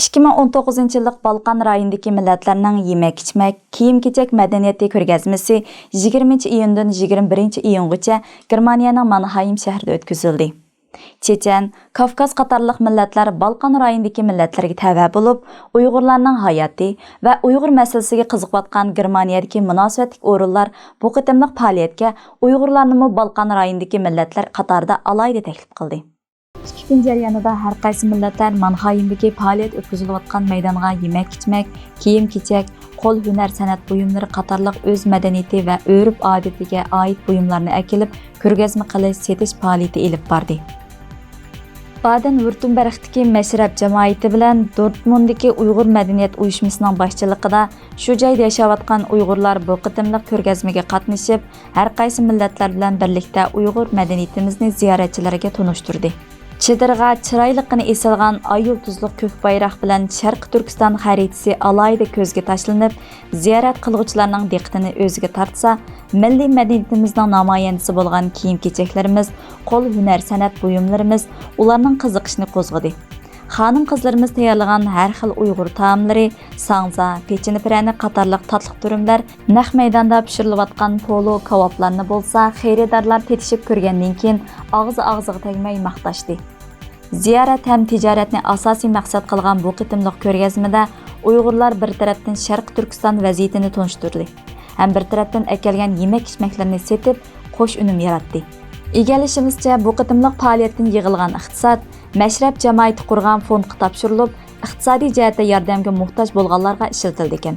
2019 yıllık Balkan rayonidagi millatlarning yemek-ichmak, kiyim-kechak madaniyati ko'rgazmasi 20 iyundan 21 iyungacha Germaniyaning Mannheim shahrida o'tkazildi. Chechen, Kavkaz qatorliq millatlar Balkan rayonidagi millatlarga tava bo'lib, Uyg'urlarning hayoti va Uyg'ur masalasiga qiziqayotgan Germaniyadagi munosabatli o'rinlar bu qitimliq faoliyatga Uyg'urlarni Balkan rayonidagi millatlar qatorida alohida taklif qildi. İki gün jarayonida har qaysi millatlar Mannheimdagi faoliyat o'tkazilayotgan maydonga yemek-ichmak, kiyim-kechak, qo'l hunar san'at buyumlari qatorliq o'z madaniyati va urf-odatiga oid buyumlarni akilib, ko'rgazma qilish, setish faoliyati olib bordi. Baden-Württembergdagi mashrab jamoati bilan Dortmunddagi Uyg'ur madaniyat uyushmasining boshchiligida shu joyda yashayotgan Uyg'urlar bu qitimliq ko'rgazmaga qatnashib, har qaysi millatlar bilan birlikda Uyg'ur madaniyatimizni ziyoratchilarga tunishtirdi. Chidirg'a chiroyliqini esilgan ay yulduzliq ko'k bayroq bilan Sharq Turkiston xaritasi alohida ko'zga tashlanib, ziyorat qiluvchilarning diqqatini o'ziga tortsa, milliy madaniyatimizning namoyandasi bo'lgan kiyim-kechaklarimiz, qo'l hunar san'at buyumlarimiz ularning qiziqishini qo'zg'adi. Xonim-qizlarimiz tayyorlagan har xil Uyg'ur taomlari, sangza, pechini pirani qatorliq tatliq turimlar, naq maydonda pishirilayotgan polo kavoblarni bo'lsa, xaridorlar tetishib ko'rgandan keyin og'ziga tegmay maqtashdi. Ziyorat ham tijoratni asosiy maqsad qilgan bu qitimliq ko'rgazmada Uyg'urlar bir tarafdan Sharq Turkiston vaziyatini tunishtirdi, ham bir tarafdan akelgan yemek-ichmaklarni setib, qo'sh unum yaratdi. Egalishimizcha bu qitimliq faoliyatdan yig'ilgan iqtisod mashrab jamoati qurgan fondga topshirilib, iqtisodiy jihatda yordamga muhtoj bo'lganlarga ishlatildi ekan.